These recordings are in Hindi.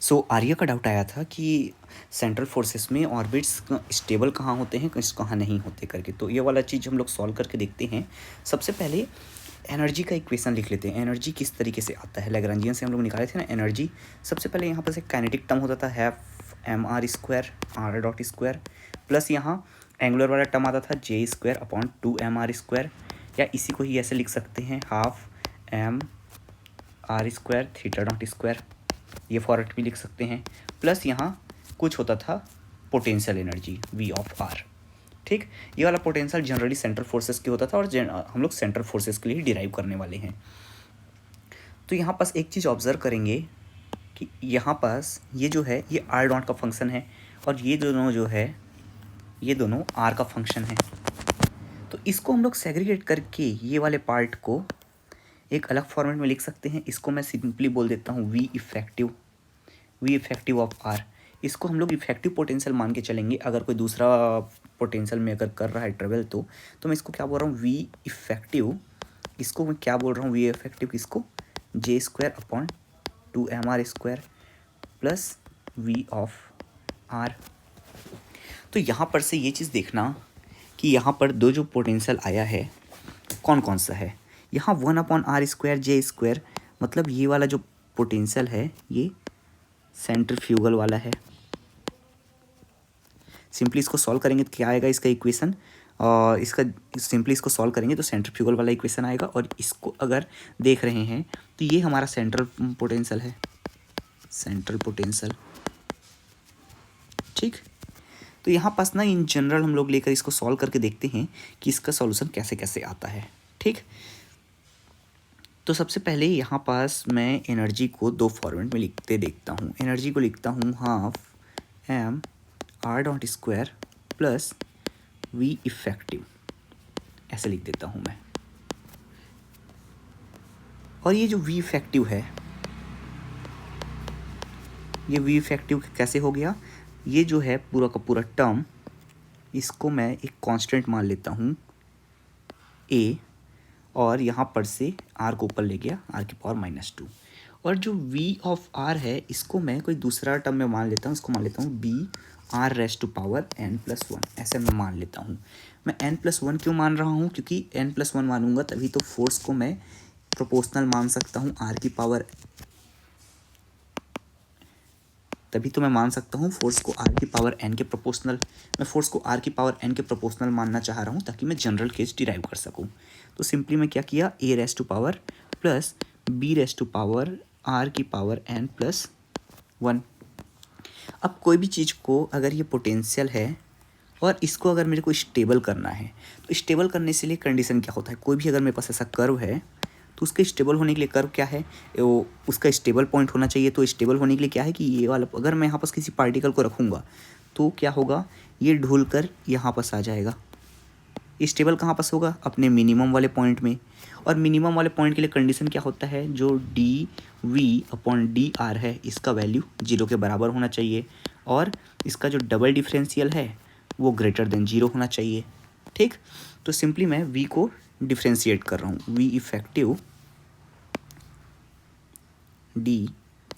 सो आर्य का डाउट आया था कि सेंट्रल फोर्सेस में ऑर्बिट्स स्टेबल कहाँ होते हैं, कहाँ नहीं होते करके। तो ये वाला चीज़ हम लोग सॉल्व करके देखते हैं। सबसे पहले एनर्जी का इक्वेशन लिख लेते हैं। एनर्जी किस तरीके से आता है, लैग्रेंजियन से हम लोग निकाले थे ना एनर्जी। सबसे पहले यहाँ पर से काइनेटिक टर्म होता था half m r square r dot square, plus यहाँ एंगुलर वाला टर्म आता था J square upon 2 mr square, या इसी को ही ऐसे लिख सकते हैं half m r square theta dot square, ये फॉर्मेट भी लिख सकते हैं। प्लस यहाँ कुछ होता था potential energy V of r. ठीक, ये वाला पोटेंशियल जनरली सेंट्रल फोर्सेस की होता था, और हम लोग सेंट्रल फोर्सेस के लिए डिराइव करने वाले हैं। तो यहाँ पास एक चीज़ ऑब्जर्व करेंगे कि यहाँ पास ये जो है ये आर डॉट का फंक्शन है, और ये दोनों जो है ये दोनों आर का फंक्शन है। तो इसको हम लोग सेग्रीगेट करके ये वाले पार्ट को एक अलग फॉर्मेट में लिख सकते हैं। इसको मैं सिंपली बोल देता हूँ वी इफेक्टिव ऑफ आर। इसको हम लोग इफेक्टिव पोटेंशियल मान के चलेंगे। अगर कोई दूसरा पोटेंशियल में अगर कर रहा है ट्रेवल तो मैं इसको क्या बोल रहा हूँ वी इफेक्टिव, इसको मैं क्या बोल रहा हूँ वी इफेक्टिव, इसको J square upon 2 mr square plus V of r. तो यहाँ पर से ये चीज़ देखना कि यहाँ पर दो जो पोटेंशियल आया है कौन कौन सा है। यहाँ 1/r स्क्वायर जे स्क्वायर, मतलब ये वाला जो पोटेंशियल है ये सेंट्रीफ्यूगल वाला है। सिंपली इसको सॉल्व करेंगे तो क्या आएगा इसका इक्वेशन, और इसका सिंपली इसको सॉल्व करेंगे तो सेंट्रीफ्यूगल वाला इक्वेशन आएगा। और इसको अगर देख रहे हैं तो ये हमारा सेंट्रल पोटेंशियल है, सेंट्रल पोटेंशियल। ठीक, तो यहाँ पास ना इन जनरल हम लोग लेकर इसको सॉल्व करके देखते हैं कि इसका सॉल्यूशन कैसे कैसे आता है। ठीक, तो सबसे पहले यहाँ पास मैं एनर्जी को दो फॉर्मेट में लिखते देखता हूँ। एनर्जी को लिखता हूँ half m r dot square plus V effective, ऐसे लिख देता हूँ मैं। और ये जो वी इफेक्टिव है, ये वी इफेक्टिव कैसे हो गया, ये जो है पूरा का पूरा टर्म, इसको मैं एक कांस्टेंट मान लेता हूँ ए, और यहाँ पर से आर को ऊपर ले गया आर की पावर -2। और जो वी ऑफ आर है इसको मैं कोई दूसरा टर्म में मान लेता हूँ, इसको मान लेता हूँ B r raise to power n+1, ऐसे मैं मान लेता हूँ। मैं n+1 क्यों मान रहा हूँ, क्योंकि n+1 मानूंगा तभी तो फोर्स को मैं प्रोपोर्शनल मान सकता हूँ आर की पावर, तभी तो मैं मान सकता हूँ फोर्स को आर की पावर n के प्रोपोर्शनल। मैं फोर्स को आर की पावर n के प्रोपोर्शनल मानना चाह रहा हूँ ताकि मैं जनरल केस डिराइव कर सकूँ। तो सिंपली मैं क्या किया, a raise to power plus b raise to power r की पावर n+1। अब कोई भी चीज़ को अगर ये पोटेंशियल है और इसको अगर मेरे को स्टेबल करना है, तो स्टेबल करने से लिए कंडीशन क्या होता है, कोई भी अगर मेरे पास ऐसा कर्व है तो उसके स्टेबल होने के लिए कर्व क्या है, वो उसका स्टेबल पॉइंट होना चाहिए। तो स्टेबल होने के लिए क्या है कि ये वाला अगर मैं यहाँ पास किसी पार्टिकल को रखूँगा तो क्या होगा, ये ढूल कर यहाँ पास आ जाएगा। स्टेबल कहाँ पास होगा, अपने मिनिमम वाले पॉइंट में। और मिनिमम वाले पॉइंट के लिए कंडीशन क्या होता है, जो d we upon D r है इसका वैल्यू 0 के बराबर होना चाहिए, और इसका जो डबल डिफरेंशियल है वो ग्रेटर देन 0 होना चाहिए। ठीक, तो सिंपली मैं v को डिफ्रेंशिएट कर रहा हूँ, v effective D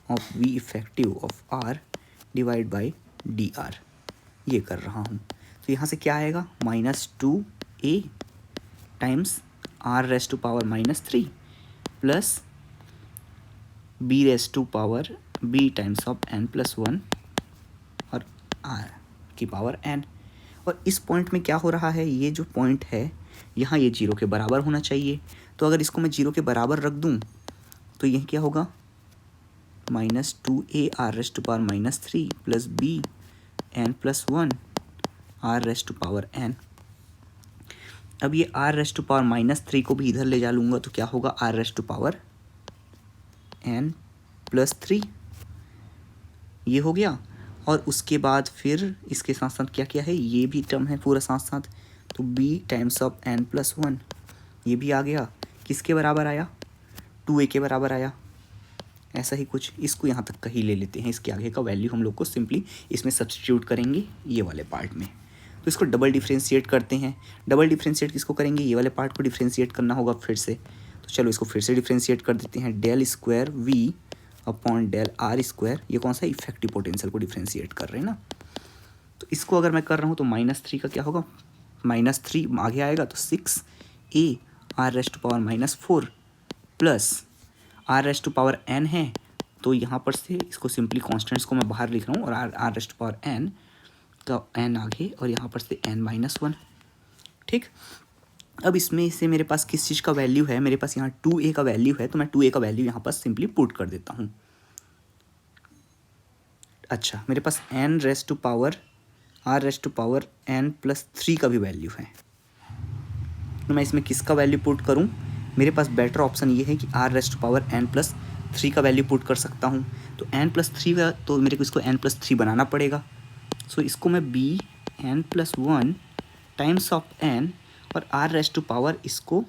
of v effective of r divide by D R, ये कर रहा हूँ। तो यहाँ से क्या आएगा, -2a times r raise to power -3 plus b raise to power b times of n+1 और r की पावर n। और इस पॉइंट में क्या हो रहा है, ये जो पॉइंट है यहाँ ये 0 के बराबर होना चाहिए। तो अगर इसको मैं 0 के बराबर रख दूँ तो यह क्या होगा, -2a r raise to power -3 plus b n+1 r raise to power n। अब ये r रेस टू पावर -3 को भी इधर ले जा लूँगा तो क्या होगा, r raise to power n+3, ये हो गया। और उसके बाद फिर इसके साथ साथ क्या क्या है, ये भी टर्म है पूरा साथ साथ, तो b टाइम्स ऑफ n+1 ये भी आ गया, किसके बराबर आया, 2a के बराबर आया। ऐसा ही कुछ इसको यहाँ तक का ही ले लेते हैं, इसके आगे का वैल्यू हम लोग को सिंपली इसमें सब्स्टिट्यूट करेंगे ये वाले पार्ट में। तो इसको डबल डिफ्रेंशिएट करते हैं। डबल डिफ्रेंशिएट किसको करेंगे, ये वाले पार्ट को डिफ्रेंशिएट करना होगा फिर से। तो चलो इसको फिर से डिफ्रेंशिएट कर देते हैं, del square v upon del r square, ये कौन सा इफेक्टिव पोटेंशियल को डिफ्रेंशिएट कर रहे हैं ना। तो इसको अगर मैं कर रहा हूँ तो -3 का क्या होगा, -3 आगे आएगा तो 6a r⁻⁻4 प्लस r⁻n है, तो यहाँ पर से इसको सिंपली कॉन्स्टेंट्स को मैं बाहर लिख रहा हूँ और r⁻n का n आगे और यहाँ पर से n-1। ठीक, अब इसमें से मेरे पास किस चीज़ का वैल्यू है, मेरे पास यहाँ 2a का वैल्यू है, तो मैं 2a का वैल्यू यहाँ पर सिंपली पुट कर देता हूँ। अच्छा, मेरे पास r⁻n+3 का भी वैल्यू है, तो मैं इसमें किसका वैल्यू पुट करूं, मेरे पास बेटर ऑप्शन ये है कि r⁻n+3 का वैल्यू पुट कर सकता हूं। तो n+3 का, तो मेरे को इसको n+3 बनाना पड़ेगा। सो इसको मैं bn+1 टाइम्स ऑफ n और r⁻, इसको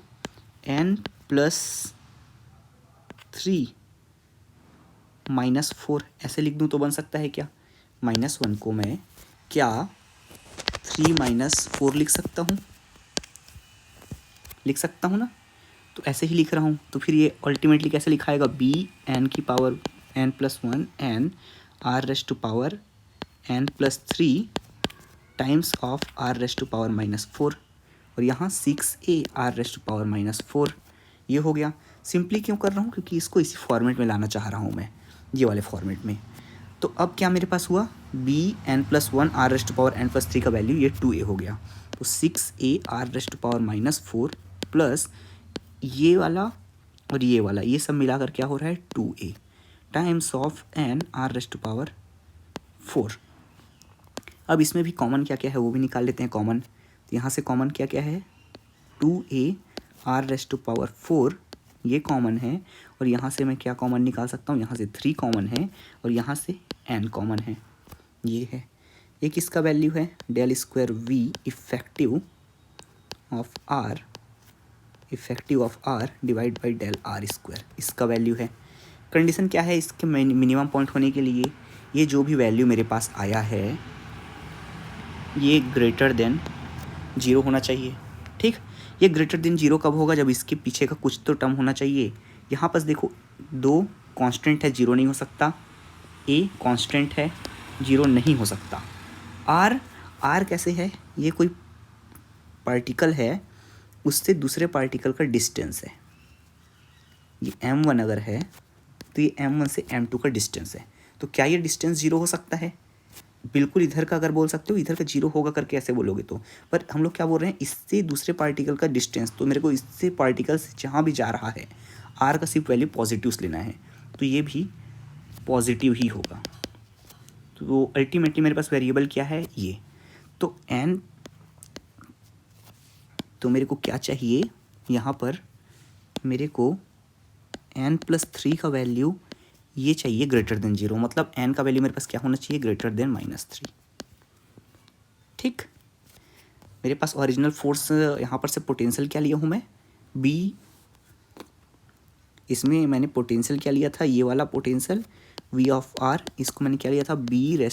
n+3-4 ऐसे लिख दूं तो बन सकता है क्या। -1 को मैं क्या 3-4 लिख सकता हूँ, लिख सकता हूँ ना। तो ऐसे ही लिख रहा हूँ, तो फिर ये अल्टीमेटली कैसे लिखाएगा, bn⁻n+1 n r⁻n+3 times of r⁻⁻4 और यहाँ 6a r⁻⁻4, ये हो गया। सिंपली क्यों कर रहा हूँ, क्योंकि इसको इसी फॉर्मेट में लाना चाह रहा हूँ मैं, ये वाले फॉर्मेट में। तो अब क्या मेरे पास हुआ, bn+1 r⁻n+3 का वैल्यू ये 2a हो गया, तो 6a r⁻⁻4 प्लस ये वाला और ये वाला, ये सब मिलाकर क्या हो रहा है 2a times of n r⁻4। अब इसमें भी कॉमन क्या क्या है वो भी निकाल लेते हैं कॉमन। तो यहाँ से कॉमन क्या क्या है, 2a r⁻4 ये कॉमन है, और यहाँ से मैं क्या कॉमन निकाल सकता हूँ, यहाँ से 3 कॉमन है और यहाँ से n कॉमन है, ये है। एक इसका वैल्यू है del square v effective of r divide by del r square, इसका वैल्यू है। कंडीशन क्या है इसके मिनिमम पॉइंट होने के लिए, ये जो भी वैल्यू मेरे पास आया है ये ग्रेटर देन 0 होना चाहिए। ठीक, ये ग्रेटर देन 0 कब होगा, जब इसके पीछे का कुछ तो टर्म होना चाहिए। यहाँ पर देखो 2 कांस्टेंट है, 0 नहीं हो सकता, a कांस्टेंट है, 0 नहीं हो सकता। r कैसे है, ये कोई पार्टिकल है, उससे दूसरे पार्टिकल का डिस्टेंस है। ये m1 अगर है तो ये m1 से m2 का डिस्टेंस है, तो क्या ये डिस्टेंस 0 हो सकता है, बिल्कुल इधर का अगर बोल सकते हो, इधर का 0 होगा करके ऐसे बोलोगे तो। पर हम लोग क्या बोल रहे हैं, इससे दूसरे पार्टिकल का डिस्टेंस, तो मेरे को इससे पार्टिकल से जहाँ भी जा रहा है r का सिर्फ वैल्यू पॉजिटिव्स लेना है, तो ये भी पॉजिटिव ही होगा। तो अल्टीमेटली मेरे पास वेरिएबल क्या है ये, तो n, तो मेरे को क्या चाहिए यहाँ पर, मेरे को n+3 का वैल्यू ये चाहिए ग्रेटर देन 0, मतलब n का वैल्यू मेरे पास क्या होना चाहिए, ग्रेटर देन -3। ठीक, मेरे पास ओरिजिनल फोर्स यहाँ पर से पोटेंशियल क्या लिया हूँ मैं, b, इसमें मैंने पोटेंशियल क्या लिया था, ये वाला पोटेंशियल v ऑफ r, इसको मैंने क्या लिया था b⁻n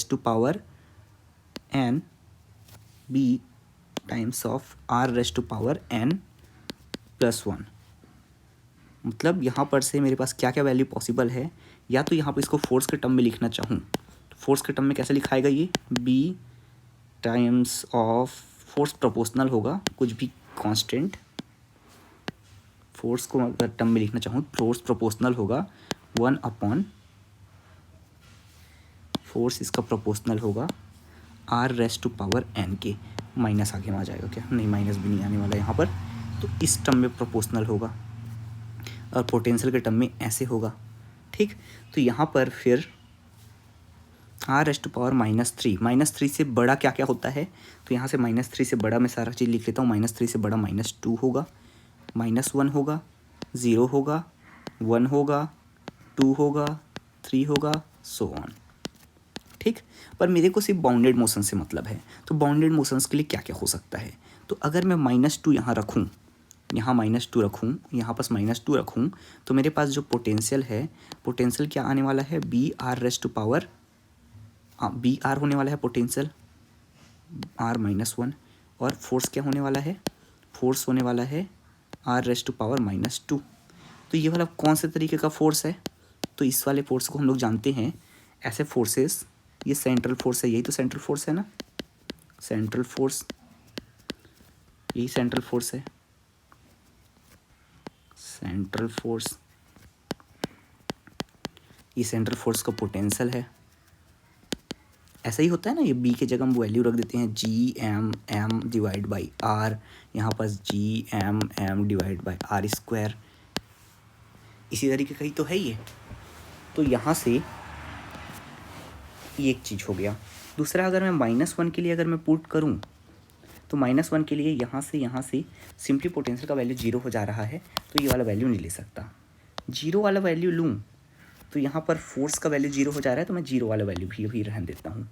b times of r⁻n+1। मतलब यहाँ पर से मेरे पास क्या क्या वैल्यू पॉसिबल है, या तो यहाँ पर इसको फोर्स के टर्म में लिखना चाहूँ तो फोर्स के टर्म में कैसे लिखाएगा, ये b times of, force proportional होगा कुछ भी कांस्टेंट, फोर्स को अगर टर्म में लिखना चाहूँ फोर्स प्रोपोर्शनल होगा 1/, फोर्स इसका प्रोपोर्शनल होगा r⁻n के, माइनस आगे में आ जाएगा क्या, नहीं माइनस भी नहीं आने वाला यहाँ पर, तो इस टर्म में प्रोपोर्शनल होगा और पोटेंशियल के टर्म में ऐसे होगा। ठीक, तो यहाँ पर फिर r⁻⁻3, -3 से बड़ा क्या क्या होता है, तो यहाँ से -3 से बड़ा मैं सारा चीज़ लिख लेता हूँ, -3 से बड़ा -2 होगा, -1 होगा, 0 होगा, 1 होगा, 2 होगा, 3 होगा, सो ऑन। ठीक, पर मेरे को सिर्फ बाउंडेड मोशन से मतलब है, तो बाउंडेड मोशंस के लिए क्या क्या हो सकता है, तो अगर मैं -2 यहाँ रखूँ, यहाँ -2 रखूँ, यहाँ पास -2 रखूँ, तो मेरे पास जो पोटेंशियल है, पोटेंशियल क्या आने वाला है, br होने वाला है पोटेंशियल r-1, और फोर्स क्या होने वाला है, फोर्स होने वाला है r⁻²। तो ये वाला कौन से तरीके का फोर्स है, तो इस वाले फोर्स को हम लोग जानते हैं ऐसे फोर्सेस, ये सेंट्रल फोर्स है, यही तो सेंट्रल फोर्स है ना, सेंट्रल फोर्स, यही सेंट्रल फोर्स है, सेंट्रल फोर्स, ये सेंट्रल फोर्स का पोटेंशियल है। ऐसा ही होता है ना, ये बी के जगह हम वैल्यू रख देते हैं G M M divide by R, यहाँ पास G M M divide by R square, इसी तरीके का ही तो है ये। तो यहाँ से ये एक चीज़ हो गया। दूसरा, अगर मैं -1 के लिए अगर मैं पुट करूँ तो -1 के लिए यहाँ से सिंपली पोटेंशियल का वैल्यू 0 हो जा रहा है, तो ये वाला वैल्यू नहीं ले सकता। 0 वाला वैल्यू लूँ तो यहाँ पर फोर्स का वैल्यू 0 हो जा रहा है, तो मैं 0 वाला वैल्यू भी रहने देता हूँ।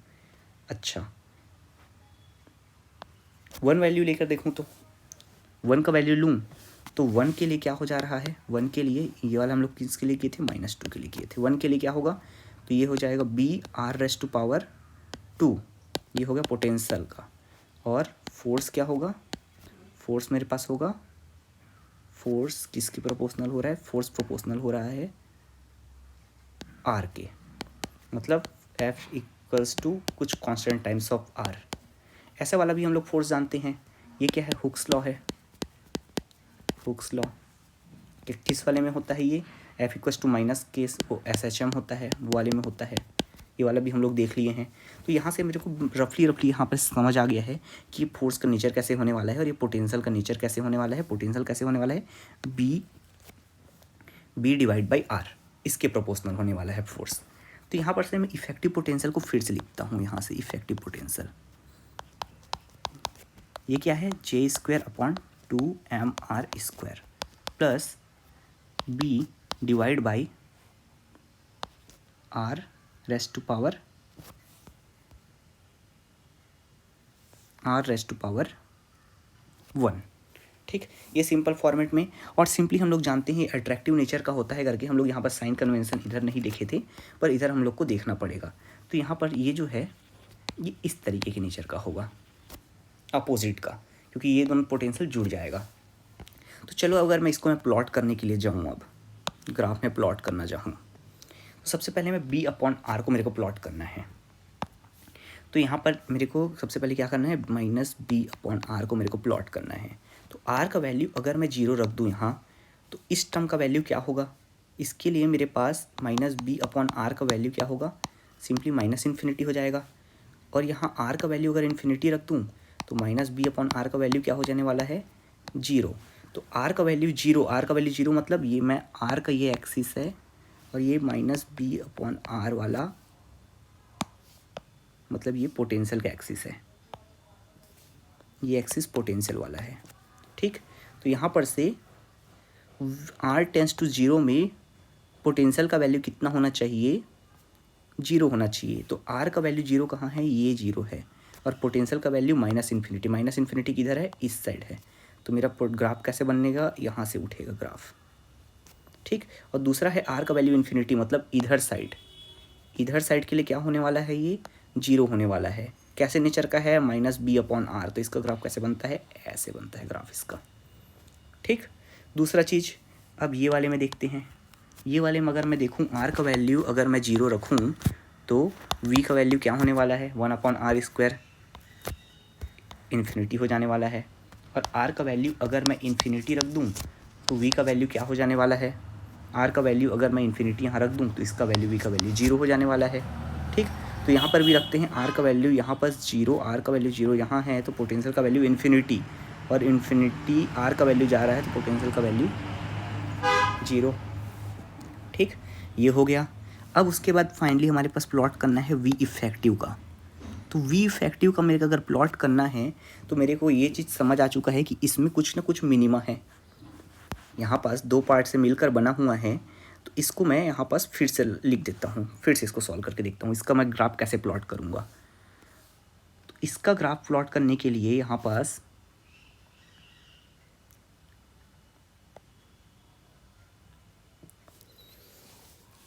अच्छा, 1 वैल्यू लेकर देखूँ तो 1 का वैल्यू लूँ तो 1 के लिए क्या हो जा रहा है, 1 के लिए ये वाला हम लोग किसके लिए किए थे, -2 के लिए किए थे। 1 के लिए क्या होगा, तो ये हो जाएगा BR⁻², ये हो गया पोटेंशियल का। और फोर्स क्या होगा, फोर्स मेरे पास होगा, फोर्स किसके प्रोपोर्शनल हो रहा है, फोर्स प्रोपोर्शनल हो रहा है आर के, मतलब F = कुछ कांस्टेंट टाइम्स ऑफ आर। ऐसा वाला भी हम लोग फोर्स जानते हैं, ये क्या है, हुक्स लॉ है। हुक्स लॉ किस वाले में होता है, ये F = वो SHM होता है, वो वाले में होता है। ये वाला भी हम लोग देख लिए हैं। तो यहाँ से मेरे को रफली यहाँ पर समझ आ गया है कि ये फोर्स का नेचर कैसे होने वाला है और ये पोटेंशियल का नेचर कैसे होने वाला है। पोटेंशियल कैसे होने वाला है, B/R, इसके प्रोपोर्शनल होने वाला है फोर्स। तो यहाँ पर से मैं इफेक्टिव पोटेंशियल को फिर से लिखता हूँ, यहाँ से इफेक्टिव पोटेंशियल ये क्या है, J²/2mR² प्लस B/R⁻1। ठीक, ये सिंपल फॉर्मेट में। और सिंपली हम लोग जानते हैं अट्रैक्टिव नेचर का होता है करके, हम लोग यहाँ पर साइन कन्वेंशन इधर नहीं लिखे थे, पर इधर हम लोग को देखना पड़ेगा। तो यहाँ पर ये जो है ये इस तरीके के नेचर का होगा, अपोजिट का, क्योंकि ये दोनों पोटेंशियल जुड़ जाएगा। तो चलो अगर मैं इसको प्लॉट करने के लिए जाऊँ, अब ग्राफ में प्लॉट करना चाहूँ, तो सबसे पहले मैं B/R को मेरे को प्लॉट करना है। तो यहाँ पर मेरे को सबसे पहले क्या करना है, -B/R को मेरे को प्लॉट करना है। तो R का वैल्यू अगर मैं 0 रख दूँ यहाँ, तो इस टर्म का वैल्यू क्या होगा, इसके लिए मेरे पास -B/R का वैल्यू क्या होगा, सिंपली -∞ हो जाएगा। और यहाँ R का वैल्यू अगर इन्फिनिटी रख दूँ तो -B/R का वैल्यू क्या हो जाने वाला है, 0। तो R का वैल्यू 0, मतलब ये मैं R का ये एक्सिस है और ये -B/R वाला, मतलब ये पोटेंशियल का एक्सिस है, ये एक्सिस पोटेंशियल वाला है। ठीक, तो यहाँ पर से R → 0 में पोटेंशियल का वैल्यू कितना होना चाहिए, 0 होना चाहिए। तो R का वैल्यू 0 कहाँ है, ये 0 है, और पोटेंशियल का वैल्यू -∞ किधर है, इस साइड है। तो मेरा ग्राफ कैसे बनेगा, यहाँ से उठेगा ग्राफ। ठीक, और दूसरा है R का वैल्यू इन्फिनिटी, मतलब इधर साइड के लिए क्या होने वाला है, ये 0 होने वाला है। कैसे नेचर का है, -B/R, तो इसका ग्राफ कैसे बनता है, ऐसे बनता है ग्राफ इसका। ठीक, दूसरा चीज़ अब ये वाले में देखते हैं। ये वाले में अगर मैं देखूँ R का वैल्यू अगर मैं 0 रखूँ तो V का वैल्यू क्या होने वाला है, 1/R², इन्फिनिटी हो जाने वाला है। और R का वैल्यू अगर मैं इन्फिनिटी रख दूँ तो V का वैल्यू क्या हो जाने वाला है, R का वैल्यू अगर मैं इन्फिनिटी यहाँ रख दूँ तो इसका वैल्यू, V का वैल्यू 0 हो जाने वाला है। ठीक, तो यहाँ पर भी रखते हैं R का वैल्यू यहाँ पर 0, R का वैल्यू 0 यहाँ है, तो पोटेंशियल का वैल्यू इन्फिनिटी, और इन्फिनिटी R का वैल्यू जा रहा है, तो पोटेंशियल का वैल्यू 0। ठीक, ये हो गया। अब उसके बाद फाइनली हमारे पास प्लॉट करना है V इफेक्टिव का। तो V इफेक्टिव का मेरे को अगर प्लॉट करना है तो मेरे को ये चीज़ समझ आ चुका है कि इसमें कुछ ना कुछ मिनिमा है, यहाँ पास 2 पार्ट से मिलकर बना हुआ है। तो इसको मैं यहाँ पास फिर से लिख देता हूँ, फिर से इसको सॉल्व करके देखता हूँ इसका मैं ग्राफ कैसे प्लॉट करूँगा। तो इसका ग्राफ प्लॉट करने के लिए यहाँ पास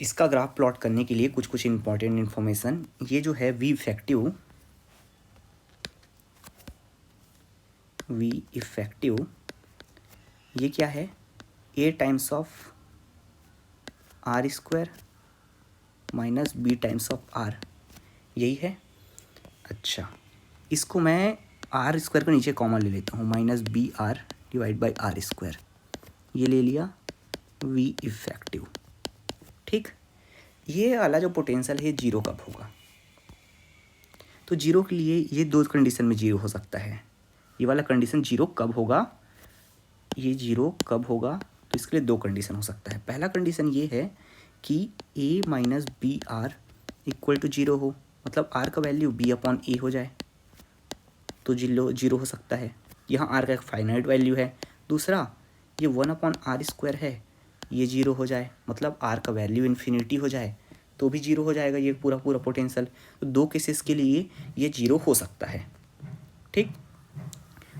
इसका ग्राफ प्लॉट करने के लिए कुछ इंपॉर्टेंट इन्फॉर्मेशन, ये जो है V इफेक्टिव ये क्या है, A times of R² minus B times of R, यही है। अच्छा, इसको मैं आर स्क्वायर को नीचे कॉमन ले लेता हूँ, minus B R divide by R square, ये ले लिया वी इफेक्टिव। ठीक, ये वाला जो पोटेंशियल है जीरो कब होगा? तो जीरो के लिए ये दो कंडीशन में जीरो हो सकता है। ये वाला कंडीशन जीरो कब होगा, ये जीरो कब होगा? तो इसके लिए दो कंडीशन हो सकता है। पहला कंडीशन ये है कि a minus B r equal to zero हो, मतलब आर का वैल्यू बी अपॉन ए हो जाए, तो जीरो हो सकता है। यहाँ आर का एक फाइनाइट वैल्यू है। दूसरा, ये वन अपॉन आर स्क्वायर है, ये जीरो हो जाए, मतलब आर का वैल्यू इन्फिनिटी हो जाए तो भी जीरो हो जाएगा ये पूरा पूरा पोटेंशियल। तो दो केसेस के लिए ये जीरो हो सकता है। ठीक,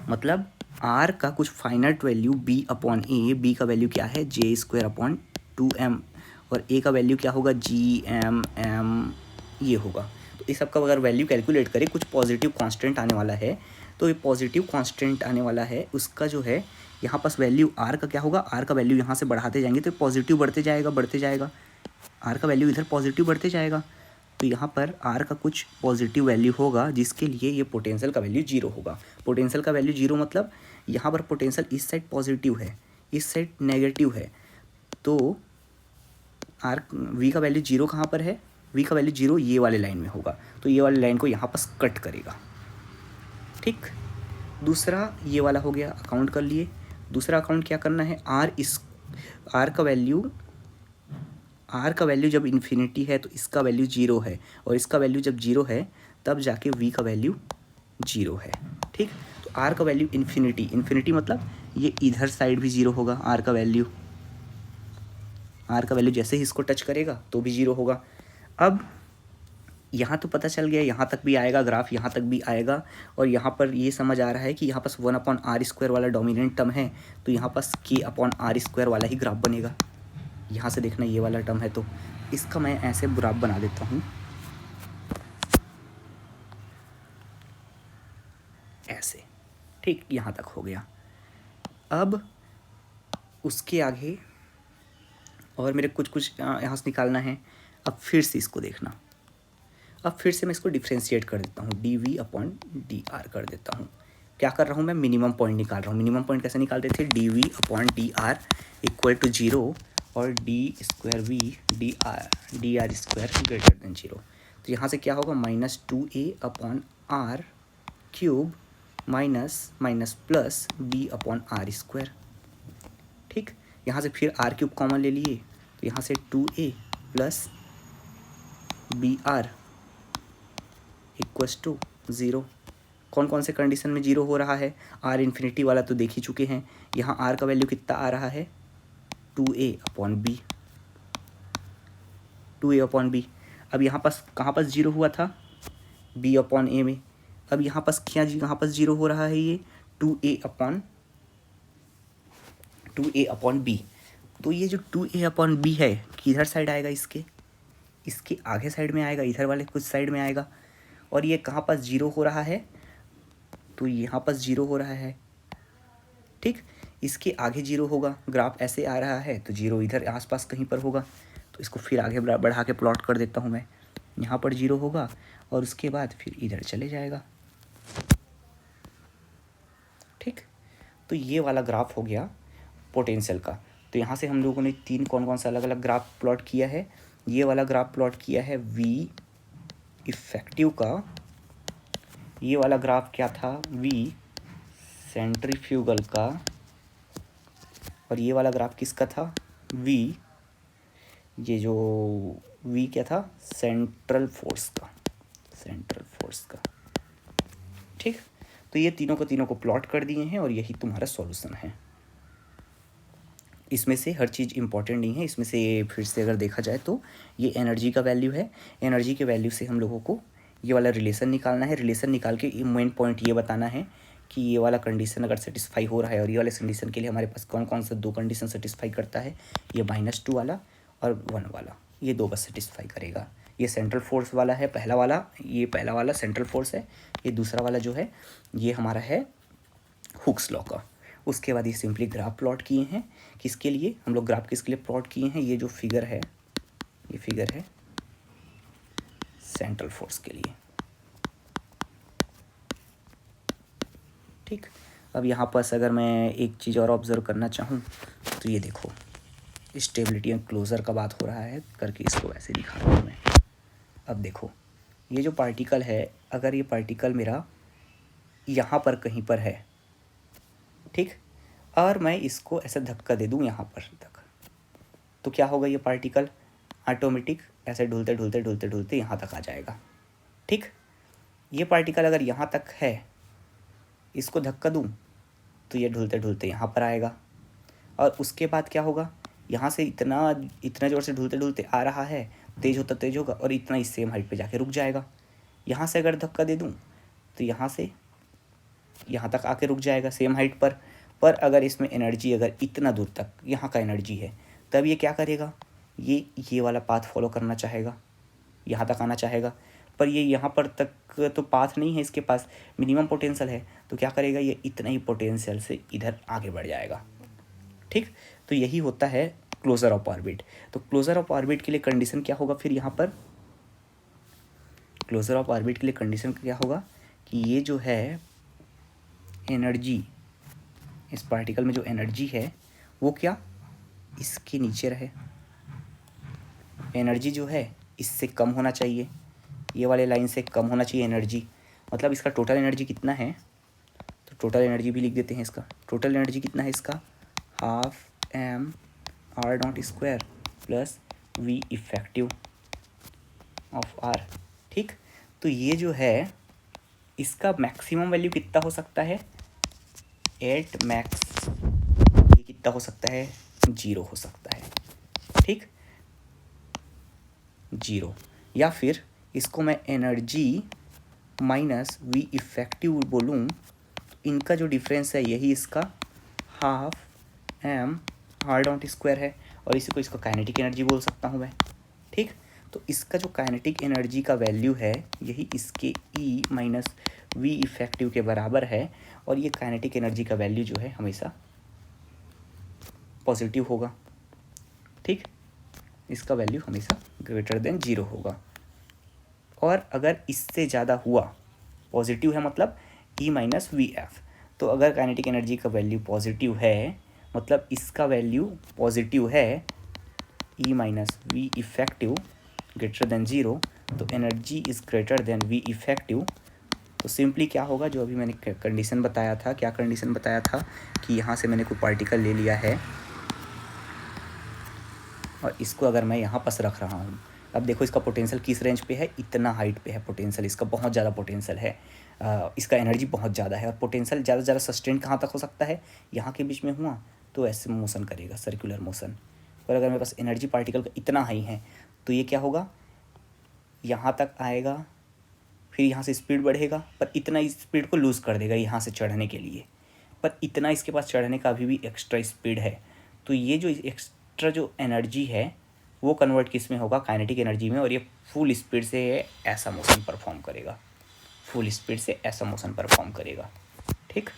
मतलब आर का कुछ फाइनाइट वैल्यू बी अपॉन ए, बी का वैल्यू क्या है जे स्क्वायर अपॉन 2m, और ए का वैल्यू क्या होगा जी एम एम, ये होगा। तो इस सब का अगर वैल्यू कैलकुलेट करें, कुछ पॉजिटिव कांस्टेंट आने वाला है, तो ये पॉजिटिव कांस्टेंट आने वाला है, उसका जो है यहाँ पास वैल्यू आर का क्या होगा, आर का वैल्यू यहाँ से बढ़ाते जाएंगे तो पॉजिटिव बढ़ते जाएगा, आर का वैल्यू इधर पॉजिटिव बढ़ते जाएगा, तो यहाँ पर आर का कुछ पॉजिटिव वैल्यू होगा जिसके लिए ये पोटेंशियल का वैल्यू जीरो होगा। पोटेंशियल का वैल्यू जीरो मतलब यहाँ पर पोटेंशियल इस साइड पॉजिटिव है, इस साइड नेगेटिव है, तो आर वी का वैल्यू जीरो कहाँ पर है, वी का वैल्यू जीरो ये वाले लाइन में होगा, तो ये वाले लाइन को यहाँ पर कट करेगा। ठीक, दूसरा ये वाला हो गया, अकाउंट कर लिए। दूसरा अकाउंट क्या करना है, आर का वैल्यू जब इन्फिनिटी है तो इसका वैल्यू जीरो है, और इसका वैल्यू जब जीरो है तब जाके वी का वैल्यू जीरो है। ठीक, तो आर का वैल्यू इन्फिनिटी मतलब ये इधर साइड भी जीरो होगा, आर का वैल्यू जैसे ही इसको टच करेगा तो भी जीरो होगा। अब यहाँ तो पता चल गया, यहाँ तक भी आएगा ग्राफ, यहाँ तक भी आएगा, और यहाँ पर ये समझ आ रहा है कि यहाँ पास वन अपॉन आर स्क्वायर वाला डोमिनेंट टर्म है, तो यहाँ पास के अपॉन आर स्क्वायर वाला ही ग्राफ बनेगा। यहाँ से देखना ये वाला टर्म है, तो इसका मैं ऐसे ग्राफ बना देता हूँ, ऐसे। ठीक, यहाँ तक हो गया। अब उसके आगे और मेरे कुछ यहाँ से निकालना है। अब फिर से इसको देखना, अब फिर से मैं इसको डिफ्रेंशिएट कर देता हूँ, D we upon D R कर देता हूँ। क्या कर रहा हूँ मैं, मिनिमम पॉइंट निकाल रहा हूँ। मिनिमम पॉइंट कैसे निकालते थे, d we upon D r equal to zero, और d square v d r square greater than zero. तो यहाँ से क्या होगा, minus 2a upon r cube minus plus b upon r square. ठीक, यहाँ से फिर आर क्यूब कॉमन ले लिए, तो यहाँ से 2a plus B R equals to zero. कौन कौन से कंडीशन में जीरो हो रहा है, आर इन्फिनिटी वाला तो देख ही चुके हैं। यहाँ आर का वैल्यू कितना आ रहा है, 2a upon B, 2a upon B. अब यहाँ पास कहाँ पास जीरो हुआ था, b अपॉन ए में। अब यहाँ पास क्या यहाँ पास जीरो हो रहा है, ये 2a अपॉन बी। तो ये जो 2a अपॉन बी है किधर साइड आएगा, इसके आगे साइड में आएगा, इधर वाले कुछ साइड में आएगा। और ये कहाँ पास जीरो हो रहा है, तो यहाँ पास जीरो हो रहा है। ठीक, इसके आगे जीरो होगा, ग्राफ ऐसे आ रहा है तो जीरो इधर आसपास कहीं पर होगा। तो इसको फिर आगे बढ़ा के प्लॉट कर देता हूँ मैं, यहाँ पर जीरो होगा और उसके बाद फिर इधर चले जाएगा। ठीक, तो ये वाला ग्राफ हो गया पोटेंशियल का। तो यहाँ से हम लोगों ने तीन कौन कौन सा अलग अलग ग्राफ प्लॉट किया है। ये वाला ग्राफ प्लॉट किया है वी इफेक्टिव का, ये वाला ग्राफ क्या था, वी सेंट्रीफ्यूगल का, और ये वाला ग्राफ किसका था, वी, ये जो वी क्या था, सेंट्रल फोर्स का। ठीक, तो ये तीनों को प्लॉट कर दिए हैं और यही तुम्हारा सॉल्यूशन है। इसमें से हर चीज़ इंपॉर्टेंट नहीं है, इसमें से फिर से अगर देखा जाए तो ये एनर्जी का वैल्यू है। एनर्जी के वैल्यू से हम लोगों को ये वाला रिलेशन निकालना है। रिलेशन निकाल के मेन पॉइंट ये बताना है कि ये वाला कंडीशन अगर सेटिस्फाई हो रहा है, और ये वाले कंडीशन के लिए हमारे पास कौन कौन सा दो कंडीशन सेटिस्फाई करता है, ये -2 वाला और 1 वाला, ये दो बस सेटिस्फाई करेगा। ये सेंट्रल फोर्स वाला है, पहला वाला सेंट्रल फोर्स है। ये दूसरा वाला जो है ये हमारा है हुक्स लॉ का। उसके बाद ये सिंपली ग्राफ प्लॉट किए हैं। किसके लिए हम लोग ग्राफ किसके लिए प्लॉट किए हैं, ये जो फिगर है, ये फिगर है सेंट्रल फोर्स के लिए। ठीक, अब यहाँ पर अगर मैं एक चीज़ और ऑब्ज़र्व करना चाहूँ तो ये देखो, स्टेबिलिटी एंड क्लोज़र का बात हो रहा है करके इसको वैसे दिखा रहा हूँ मैं। अब देखो, ये जो पार्टिकल है, अगर ये पार्टिकल मेरा यहाँ पर कहीं पर है, ठीक, और मैं इसको ऐसा धक्का दे दूँ यहाँ पर तक, तो क्या होगा, ये पार्टिकल ऑटोमेटिक ऐसे ढुलते ढुलते ढुलते ढुलते यहाँ तक आ जाएगा। ठीक, ये पार्टिकल अगर यहाँ तक है, इसको धक्का दूँ तो ये ढुलते ढुलते यहाँ पर आएगा, और उसके बाद क्या होगा, यहाँ से इतना इतना ज़ोर से ढुलते ढुलते आ रहा है, तेज़ होता तेज़ होगा और इतना इस सेम हाइट पे जाके रुक जाएगा। यहाँ से अगर धक्का दे दूँ तो यहाँ से यहाँ तक आके रुक जाएगा सेम हाइट पर अगर इसमें एनर्जी अगर इतना दूर तक यहाँ का एनर्जी है, तब ये क्या करेगा, ये वाला पाथ फॉलो करना चाहेगा, यहाँ तक आना चाहेगा, पर ये यहाँ पर तक तो पाथ नहीं है, इसके पास मिनिमम पोटेंशियल है, तो क्या करेगा, ये इतना ही पोटेंशियल से इधर आगे बढ़ जाएगा। ठीक, तो यही होता है क्लोजर ऑफ ऑर्बिट। तो क्लोजर ऑफ ऑर्बिट के लिए कंडीशन क्या होगा, फिर यहाँ पर क्लोजर ऑफ ऑर्बिट के लिए कंडीशन क्या होगा कि ये जो है एनर्जी, इस पार्टिकल में जो एनर्जी है वो क्या इसके नीचे रहे, एनर्जी जो है इससे कम होना चाहिए, ये वाले लाइन से कम होना चाहिए एनर्जी। मतलब इसका टोटल एनर्जी कितना है, तो टोटल एनर्जी भी लिख देते हैं, इसका टोटल एनर्जी कितना है, इसका ½ mr02 plus v effective of r। ठीक, तो ये जो है इसका मैक्सिमम वैल्यू कितना हो सकता है, एट मैक्स ये कितना हो सकता है, 0 हो सकता है। ठीक, 0, या फिर इसको मैं एनर्जी माइनस वी इफेक्टिव बोलूँ, इनका जो डिफरेंस है यही इसका ½ mr02 है, और इसी को इसका काइनेटिक एनर्जी बोल सकता हूँ मैं। ठीक, तो इसका जो काइनेटिक एनर्जी का वैल्यू है यही इसके ई माइनस वी इफेक्टिव के बराबर है, और ये काइनेटिक एनर्जी का वैल्यू जो है हमेशा पॉजिटिव होगा। ठीक, इसका वैल्यू हमेशा ग्रेटर देन 0 होगा, और अगर इससे ज़्यादा हुआ, पॉजिटिव है मतलब ई माइनस वी एफ, तो अगर काइनेटिक एनर्जी का वैल्यू पॉजिटिव है मतलब इसका वैल्यू पॉजिटिव है, E minus V effective greater than 0, तो energy is greater than V effective. तो सिंपली क्या होगा, जो अभी मैंने कंडीशन बताया था, क्या कंडीशन बताया था कि यहाँ से मैंने कोई पार्टिकल ले लिया है और इसको अगर मैं यहाँ पास रख रहा हूँ, अब देखो इसका पोटेंशियल किस रेंज पे है, इतना हाइट पे है पोटेंशियल, इसका बहुत ज़्यादा पोटेंशियल है, इसका एनर्जी बहुत ज़्यादा है, और पोटेंशियल ज़्यादा से ज़्यादा सस्टेन कहाँ तक हो सकता है, यहाँ के बीच में हुआ तो ऐसे मोशन करेगा, सर्कुलर मोशन। और अगर मेरे पास एनर्जी पार्टिकल का इतना हाई है तो ये क्या होगा, यहाँ तक आएगा, फिर यहाँ से स्पीड बढ़ेगा, पर इतना स्पीड को लूज़ कर देगा यहाँ से चढ़ने के लिए, पर इतना इसके पास चढ़ने का अभी भी एक्स्ट्रा स्पीड है। तो ये जो एक्स्ट्रा जो एनर्जी है वो कन्वर्ट किस में होगा, काइनेटिक एनर्जी में, और ये फुल स्पीड से ऐसा मोशन परफॉर्म करेगा, फुल स्पीड से ऐसा मोशन परफॉर्म करेगा। ठीक,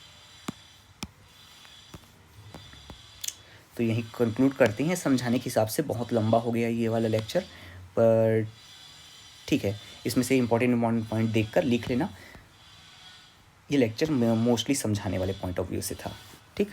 तो यही कंक्लूड करते हैं, समझाने के हिसाब से बहुत लंबा हो गया ये वाला लेक्चर, पर ठीक है, इसमें से इंपॉर्टेंट पॉइंट देखकर लिख लेना। ये लेक्चर मोस्टली समझाने वाले पॉइंट ऑफ व्यू से था। ठीक।